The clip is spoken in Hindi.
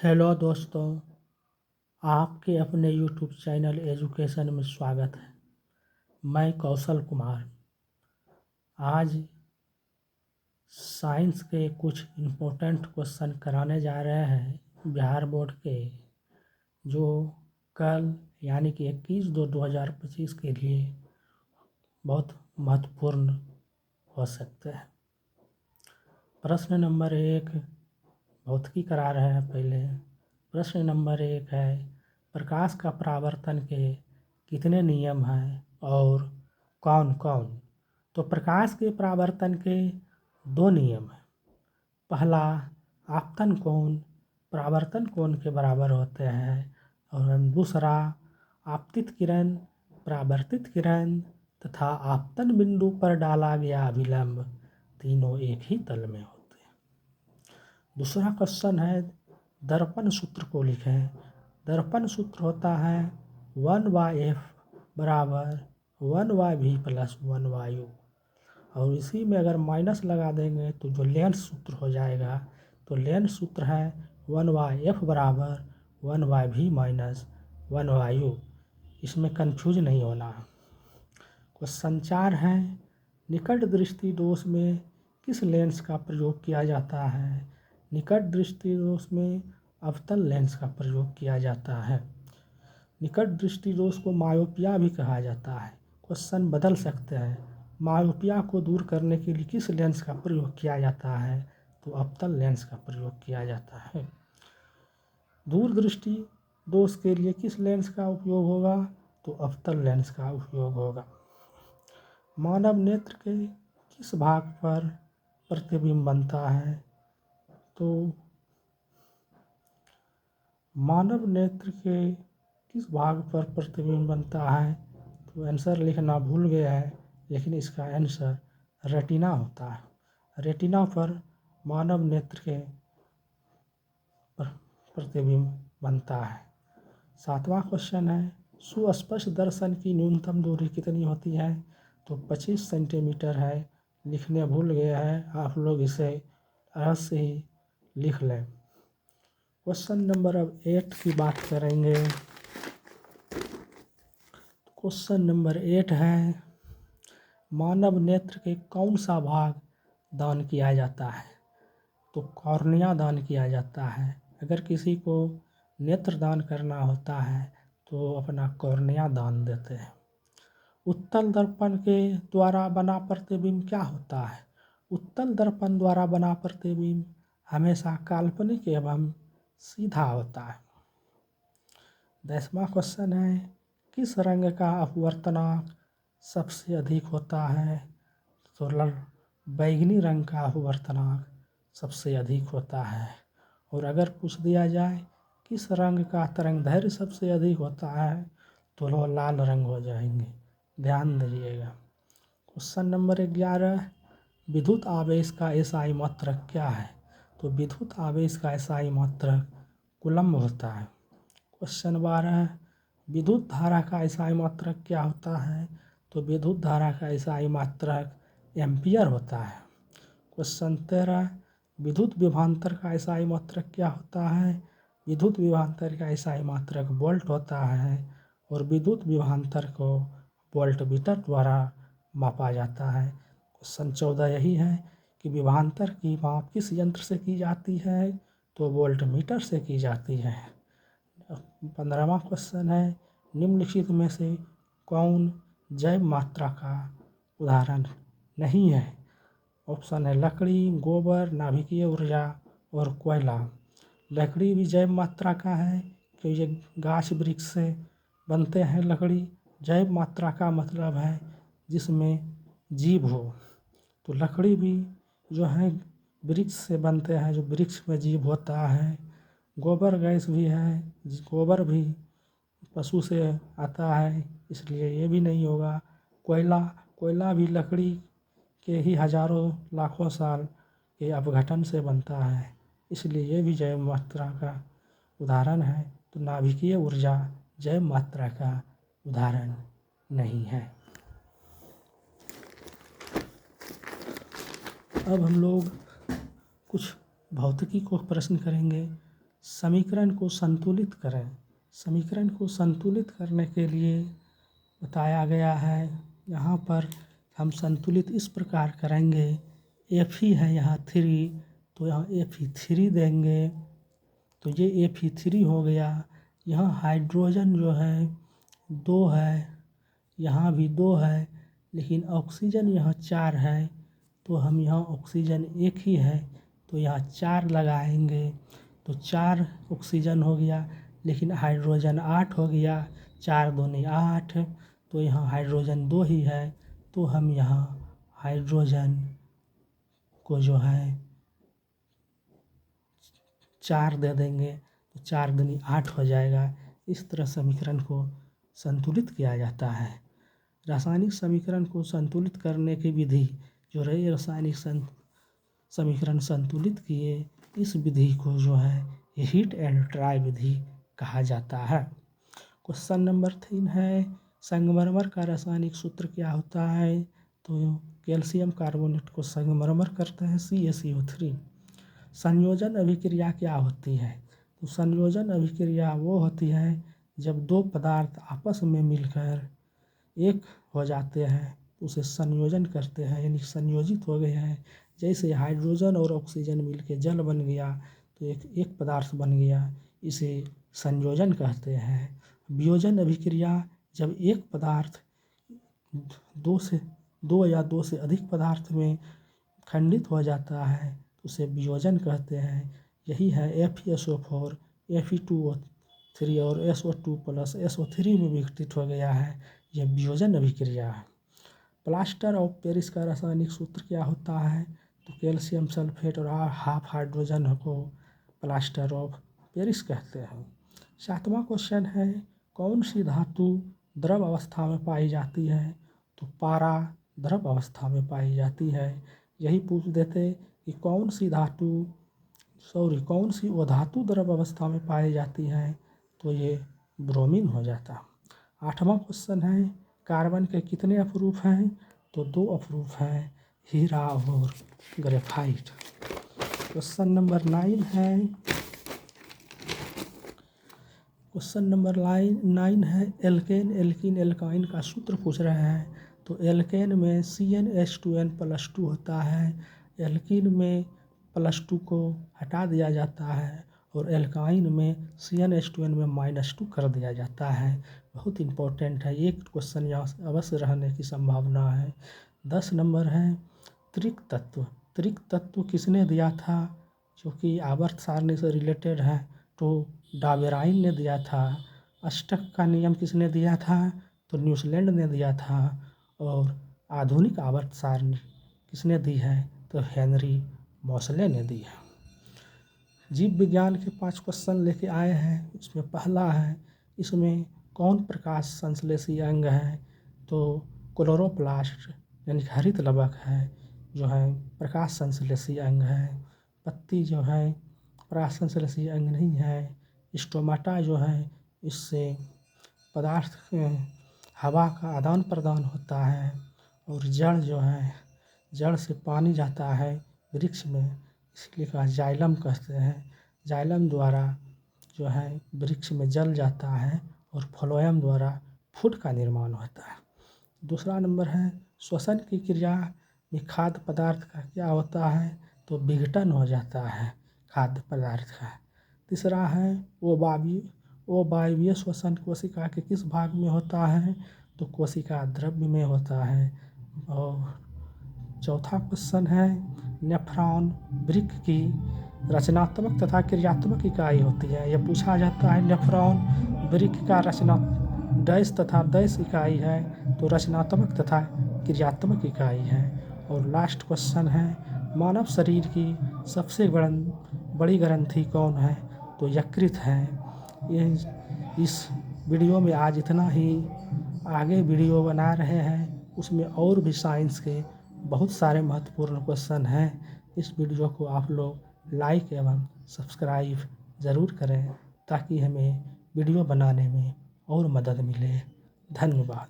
हेलो दोस्तों, आपके अपने यूट्यूब चैनल एजुकेशन में स्वागत है। मैं कौशल कुमार आज साइंस के कुछ इम्पोर्टेंट क्वेश्चन कराने जा रहे हैं बिहार बोर्ड के, जो कल यानी कि 21/2/2025 के लिए बहुत महत्वपूर्ण हो सकते हैं। प्रश्न नंबर 1 भौतिकी करा रहे हैं। पहले प्रश्न नंबर 1 है, प्रकाश का परावर्तन के कितने नियम हैं और कौन कौन? तो प्रकाश के परावर्तन के 2 नियम हैं। पहला, आपतन कोण परावर्तन कोण के बराबर होते हैं, और दूसरा, आपतित किरण, परावर्तित किरण तथा आपतन बिंदु पर डाला गया अभिलंब तीनों एक ही तल में होते हैं। दूसरा क्वेश्चन है, दर्पण सूत्र को लिखें। दर्पण सूत्र होता है 1/f बराबर 1/v प्लस 1/u, और इसी में अगर माइनस लगा देंगे तो जो लेंस सूत्र हो जाएगा, तो लेंस सूत्र है 1/f बराबर 1/v माइनस 1/u। इसमें कंफ्यूज नहीं होना है। क्वेश्चन 4 है, निकट दृष्टि दोष में किस लेंस का प्रयोग किया जाता है? निकट दृष्टि दोष में अवतल लेंस का प्रयोग किया जाता है। निकट दृष्टि दोष को मायोपिया भी कहा जाता है। क्वेश्चन बदल सकते हैं, मायोपिया को दूर करने के लिए किस लेंस का प्रयोग किया जाता है? तो अवतल लेंस का प्रयोग किया जाता है। दूरदृष्टि दोष के लिए किस लेंस का उपयोग होगा? तो अवतल लेंस का उपयोग होगा। मानव नेत्र के किस भाग पर प्रतिबिंब बनता है? तो मानव नेत्र के किस भाग पर प्रतिबिंब बनता है? तो आंसर लिखना भूल गया है, लेकिन इसका आंसर रेटिना होता है। रेटिना पर मानव नेत्र के प्रतिबिंब बनता है। 7वां क्वेश्चन है, सुस्पष्ट दर्शन की न्यूनतम दूरी कितनी होती है? तो 25 सेंटीमीटर है। लिखने भूल गया है, आप लोग इसे अवश्य ही लिख लें। क्वेश्चन नंबर 8 की बात करेंगे। क्वेश्चन नंबर 8 है, मानव नेत्र के कौन सा भाग दान किया जाता है? तो कॉर्निया दान किया जाता है। अगर किसी को नेत्र दान करना होता है तो अपना कॉर्निया दान देते हैं। उत्तल दर्पण के द्वारा बना प्रतिबिंब क्या होता है? उत्तल दर्पण द्वारा बना प्रतिबिंब हमेशा काल्पनिक एवं सीधा होता है। 10वां क्वेश्चन है, किस रंग का अपवर्तनांक सबसे अधिक होता है? तो बैगनी रंग का अपवर्तनांक सबसे अधिक होता है। और अगर पूछ दिया जाए किस रंग का तरंगदैर्घ्य सबसे अधिक होता है, तो वो लाल रंग हो जाएंगे। ध्यान दीजिएगा। क्वेश्चन नंबर 11, विद्युत आवेश का एसआई मात्रक क्या है? तो विद्युत आवेश का एसआई मात्रक कूलम्ब होता है। क्वेश्चन 12, विद्युत धारा का एसआई मात्रक क्या होता है? तो विद्युत धारा का एसआई मात्रक एम्पियर होता है। क्वेश्चन 13, विद्युत विभवांतर का एसआई मात्रक क्या होता है? विद्युत विभवांतर का एसआई मात्रक वोल्ट होता है, और विद्युत विभवांतर को वोल्ट मीटर द्वारा मापा जाता है। क्वेश्चन 14 यही है कि विभवांतर की माप किस यंत्र से की जाती है? तो वोल्ट मीटर से की जाती है। 15वां क्वेश्चन है, निम्नलिखित में से कौन जैव मात्रा का उदाहरण नहीं है? ऑप्शन है लकड़ी, गोबर, नाभिकीय ऊर्जा और कोयला। लकड़ी भी जैव मात्रा का है, क्योंकि ये गाछ वृक्ष से बनते हैं। लकड़ी जैव मात्रा का मतलब है जिसमें जीव हो, तो लकड़ी भी जो है वृक्ष से बनते हैं, जो वृक्ष में जीव होता है। गोबर गैस भी है, गोबर भी पशु से आता है, इसलिए ये भी नहीं होगा। कोयला भी लकड़ी के ही हजारों लाखों साल के अपघटन से बनता है, इसलिए ये भी जैव मात्रा का उदाहरण है। तो नाभिकीय ऊर्जा जैव मात्रा का उदाहरण नहीं है। अब हम लोग कुछ भौतिकी को प्रश्न करेंगे। समीकरण को संतुलित करें। समीकरण को संतुलित करने के लिए बताया गया है। यहाँ पर हम संतुलित इस प्रकार करेंगे, Fe है यहाँ 3, तो यहाँ Fe3 देंगे, तो ये Fe3 हो गया। यहाँ हाइड्रोजन जो है 2 है, यहाँ भी 2 है, लेकिन ऑक्सीजन यहाँ 4 है, तो हम यहाँ ऑक्सीजन 1 ही है, तो यहाँ 4 लगाएंगे, तो 4 ऑक्सीजन हो गया, लेकिन हाइड्रोजन 8 हो गया, 4 दूनी 8, तो यहाँ हाइड्रोजन 2 ही है, तो हम यहाँ हाइड्रोजन को जो है 4 दे देंगे, तो 4 दूनी 8 हो जाएगा। इस तरह समीकरण को संतुलित किया जाता है। रासायनिक समीकरण को संतुलित करने की विधि जो रही, रासायनिक समीकरण संतुलित किए, इस विधि को जो है हीट एंड ट्राई विधि कहा जाता है। क्वेश्चन नंबर 3 है, संगमरमर का रासायनिक सूत्र क्या होता है? तो कैल्शियम कार्बोनेट को संगमरमर करते हैं CaCO3। संयोजन अभिक्रिया क्या होती है? तो संयोजन अभिक्रिया वो होती है जब दो पदार्थ आपस में मिलकर एक हो जाते हैं, उसे संयोजन करते हैं, यानी संयोजित हो गए हैं। जैसे हाइड्रोजन और ऑक्सीजन मिलके जल बन गया, तो एक पदार्थ बन गया, इसे संयोजन कहते हैं। वियोजन अभिक्रिया जब एक पदार्थ दो या दो से अधिक पदार्थ में खंडित हो जाता है, तो उसे वियोजन कहते हैं। यही है FeSO4 Fe2O3 और SO2 प्लस SO3 में विघटित हो गया है, यह वियोजन अभिक्रिया है। प्लास्टर ऑफ पेरिस का रासायनिक सूत्र क्या होता है? तो कैल्शियम सल्फेट और हाफ हाइड्रोजन को प्लास्टर ऑफ पेरिस कहते हैं। 7वां क्वेश्चन है, कौन सी धातु द्रव अवस्था में पाई जाती है? तो पारा द्रव अवस्था में पाई जाती है। यही पूछ देते कि कौन सी वो धातु द्रव अवस्था में पाई जाती है, तो ये ब्रोमीन हो जाता। 8वां क्वेश्चन है, कार्बन के कितने अपरूप हैं? तो 2 अपरूप हैं, हीरा और ग्रेफाइट। क्वेश्चन नंबर 9 है, एल्केन एल्कीन एल्काइन का सूत्र पूछ रहे हैं। तो एल्केन में CnH2n+2 होता है, एल्कीन में +2 को हटा दिया जाता है, और एल्काइन में CnH2n में -2 कर दिया जाता है। बहुत इम्पोर्टेंट है, एक क्वेश्चन यहाँ अवश्य रहने की संभावना है। 10 नंबर है, त्रिक तत्व किसने दिया था? जो कि आवर्त सारणी से रिलेटेड है, तो डाबेराइन ने दिया था। अष्टक का नियम किसने दिया था? तो न्यूजीलैंड ने दिया था। और आधुनिक आवर्त सारणी किसने दी है? तो हेनरी मोसले ने दी है। जीव विज्ञान के 5 क्वेश्चन लेके आए हैं। इसमें पहला है, इसमें कौन प्रकाश संश्लेषी अंग है? तो क्लोरोप्लास्ट यानी हरित लवक है, जो है प्रकाश संश्लेषी अंग है। पत्ती जो है प्रकाश संश्लेषी अंग नहीं है। स्टोमाटा जो है, इससे पदार्थ हवा का आदान प्रदान होता है। और जड़ जो है, जड़ से पानी जाता है वृक्ष में, इसलिए कहा जाइलम कहते हैं। जाइलम द्वारा जो है वृक्ष में जल जाता है, और फ्लोएम द्वारा फूड का निर्माण होता है। दूसरा नंबर है, श्वसन की क्रिया में खाद्य पदार्थ का क्या होता है? तो विघटन हो जाता है खाद्य पदार्थ का। तीसरा है, वायवीय श्वसन कोशिका के किस भाग में होता है? तो कोशिका द्रव्य में होता है। और चौथा क्वेश्चन है, नेफ्रॉन वृक्क की रचनात्मक तथा क्रियात्मक इकाई होती है। यह पूछा जाता है, नेफ्रॉन वृक्क का रचना डैश तथा डैश इकाई है? तो रचनात्मक तथा क्रियात्मक इकाई है। और लास्ट क्वेश्चन है, मानव शरीर की सबसे बड़ी ग्रंथि कौन है? तो यकृत है। इस वीडियो में आज इतना ही। आगे वीडियो बना रहे हैं, उसमें और भी साइंस के बहुत सारे महत्वपूर्ण क्वेश्चन हैं। इस वीडियो को आप लोग लाइक एवं सब्सक्राइब ज़रूर करें, ताकि हमें वीडियो बनाने में और मदद मिले। धन्यवाद।